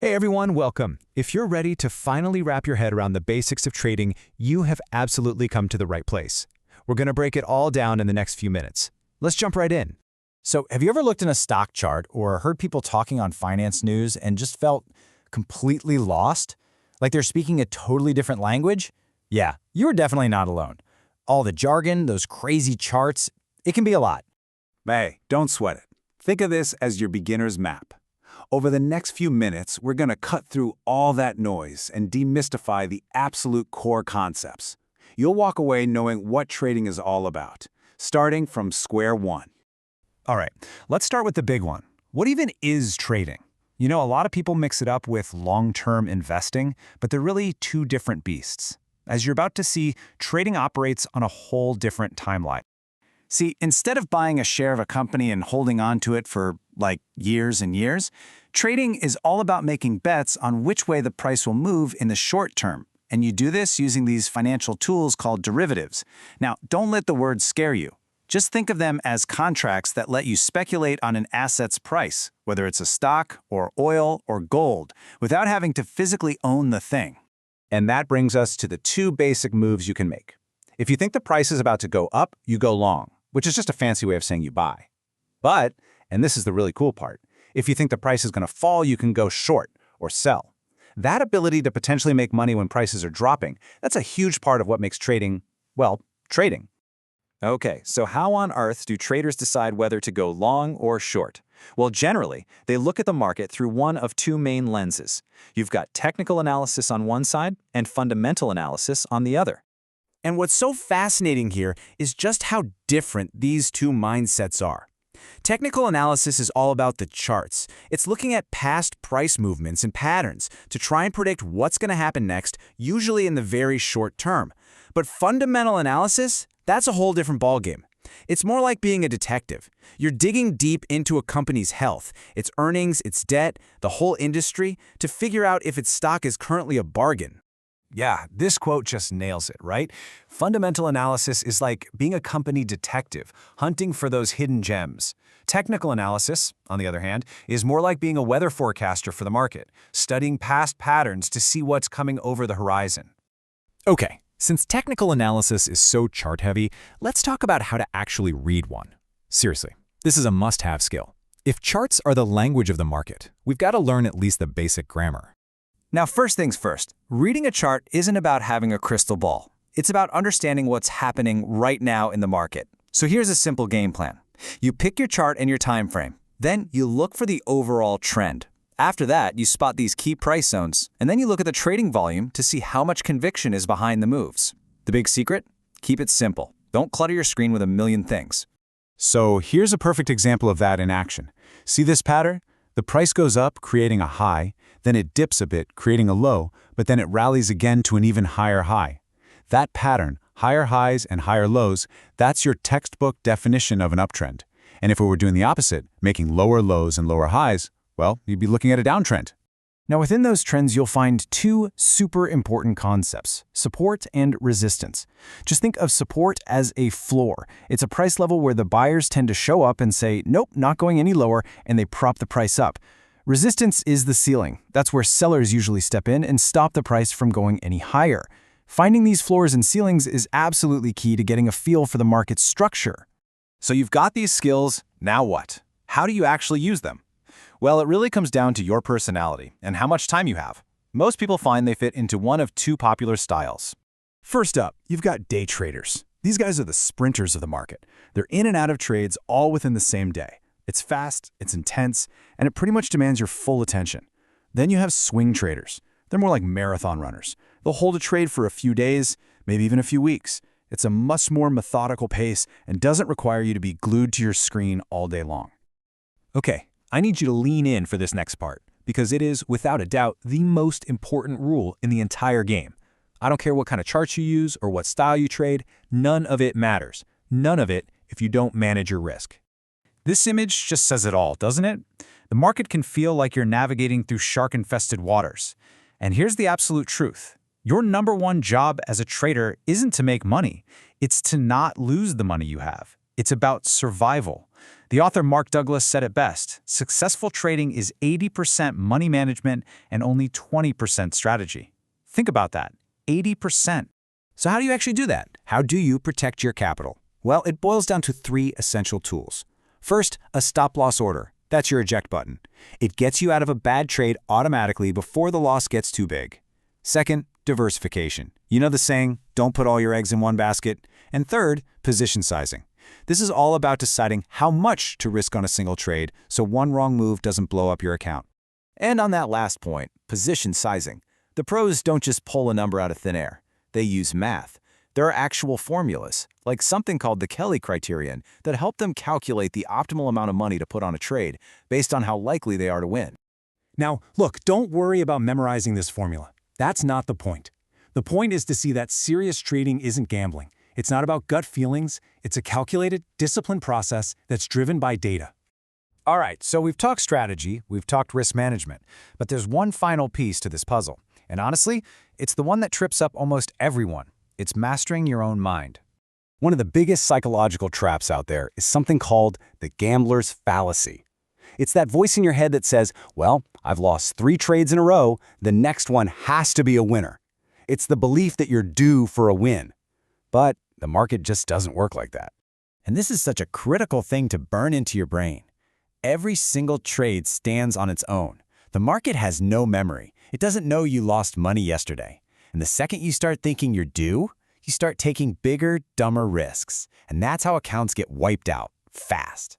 Hey everyone, welcome. If you're ready to finally wrap your head around the basics of trading, you have absolutely come to the right place. We're going to break it all down in the next few minutes. Let's jump right in. So, have you ever looked in a stock chart or heard people talking on finance news and just felt completely lost? Like they're speaking a totally different language? Yeah, you're definitely not alone. All the jargon, those crazy charts, it can be a lot. Hey, don't sweat it. Think of this as your beginner's map. Over the next few minutes, we're going to cut through all that noise and demystify the absolute core concepts. You'll walk away knowing what trading is all about, starting from square one. All right, let's start with the big one. What even is trading? You know, a lot of people mix it up with long-term investing, but they're really two different beasts. As you're about to see, trading operates on a whole different timeline. See, instead of buying a share of a company and holding on to it for, like, years and years, trading is all about making bets on which way the price will move in the short term. And you do this using these financial tools called derivatives. Now, don't let the word scare you. Just think of them as contracts that let you speculate on an asset's price, whether it's a stock or oil or gold, without having to physically own the thing. And that brings us to the two basic moves you can make. If you think the price is about to go up, you go long, which is just a fancy way of saying you buy. But, and this is the really cool part, if you think the price is going to fall, you can go short or sell. That ability to potentially make money when prices are dropping, that's a huge part of what makes trading, well, trading. Okay, so how on earth do traders decide whether to go long or short? Well, generally, they look at the market through one of two main lenses. You've got technical analysis on one side and fundamental analysis on the other. And what's so fascinating here is just how different these two mindsets are. Technical analysis is all about the charts. It's looking at past price movements and patterns to try and predict what's going to happen next, usually in the very short term. But fundamental analysis, that's a whole different ballgame. It's more like being a detective. You're digging deep into a company's health, its earnings, its debt, the whole industry, to figure out if its stock is currently a bargain. Yeah, this quote just nails it, right? Fundamental analysis is like being a company detective, hunting for those hidden gems. Technical analysis, on the other hand, is more like being a weather forecaster for the market, studying past patterns to see what's coming over the horizon. Okay, since technical analysis is so chart-heavy, let's talk about how to actually read one. Seriously, this is a must-have skill. If charts are the language of the market, we've got to learn at least the basic grammar. Now, first things first, reading a chart isn't about having a crystal ball. It's about understanding what's happening right now in the market. So here's a simple game plan. You pick your chart and your time frame. Then you look for the overall trend. After that, you spot these key price zones, and then you look at the trading volume to see how much conviction is behind the moves. The big secret? Keep it simple. Don't clutter your screen with a million things. So here's a perfect example of that in action. See this pattern? The price goes up, creating a high, then it dips a bit, creating a low, but then it rallies again to an even higher high. That pattern, higher highs and higher lows, that's your textbook definition of an uptrend. And if we were doing the opposite, making lower lows and lower highs, well, you'd be looking at a downtrend. Now, within those trends, you'll find two super important concepts: support and resistance. Just think of support as a floor. It's a price level where the buyers tend to show up and say, nope, not going any lower, and they prop the price up. Resistance is the ceiling. That's where sellers usually step in and stop the price from going any higher. Finding these floors and ceilings is absolutely key to getting a feel for the market's structure. So you've got these skills, now what? How do you actually use them? Well, it really comes down to your personality and how much time you have. Most people find they fit into one of two popular styles. First up, you've got day traders. These guys are the sprinters of the market. They're in and out of trades all within the same day. It's fast, it's intense, and it pretty much demands your full attention. Then you have swing traders. They're more like marathon runners. They'll hold a trade for a few days, maybe even a few weeks. It's a much more methodical pace and doesn't require you to be glued to your screen all day long. Okay, I need you to lean in for this next part, because it is, without a doubt, the most important rule in the entire game. I don't care what kind of charts you use or what style you trade, none of it matters. None of it if you don't manage your risk. This image just says it all, doesn't it? The market can feel like you're navigating through shark-infested waters. And here's the absolute truth. Your number one job as a trader isn't to make money. It's to not lose the money you have. It's about survival. The author Mark Douglas said it best: successful trading is 80% money management and only 20% strategy. Think about that, 80%. So how do you actually do that? How do you protect your capital? Well, it boils down to 3 essential tools. First, a stop-loss order. That's your eject button. It gets you out of a bad trade automatically before the loss gets too big. Second, diversification. You know the saying, don't put all your eggs in one basket. And third, position sizing. This is all about deciding how much to risk on a single trade so one wrong move doesn't blow up your account. And on that last point, position sizing, the pros don't just pull a number out of thin air. They use math. There are actual formulas, like something called the Kelly criterion, that help them calculate the optimal amount of money to put on a trade based on how likely they are to win. Now, look, don't worry about memorizing this formula. That's not the point. The point is to see that serious trading isn't gambling. It's not about gut feelings. It's a calculated, disciplined process that's driven by data. All right, so we've talked strategy, we've talked risk management, but there's one final piece to this puzzle. And honestly, it's the one that trips up almost everyone. It's mastering your own mind. One of the biggest psychological traps out there is something called the gambler's fallacy. It's that voice in your head that says, well, I've lost 3 trades in a row, the next one has to be a winner. It's the belief that you're due for a win. But the market just doesn't work like that. And this is such a critical thing to burn into your brain. Every single trade stands on its own. The market has no memory. It doesn't know you lost money yesterday. And the second you start thinking you're due, you start taking bigger, dumber risks. And that's how accounts get wiped out, fast.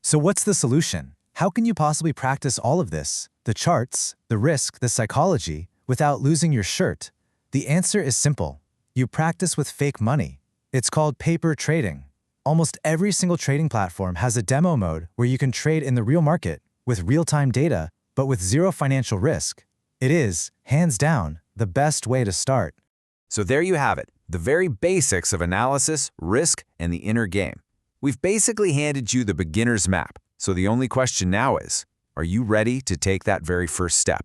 So what's the solution? How can you possibly practice all of this, the charts, the risk, the psychology, without losing your shirt? The answer is simple. You practice with fake money. It's called paper trading. Almost every single trading platform has a demo mode where you can trade in the real market with real-time data, but with zero financial risk. It is, hands down, the best way to start. So there you have it, the very basics of analysis, risk, and the inner game. We've basically handed you the beginner's map, so the only question now is, are you ready to take that very first step?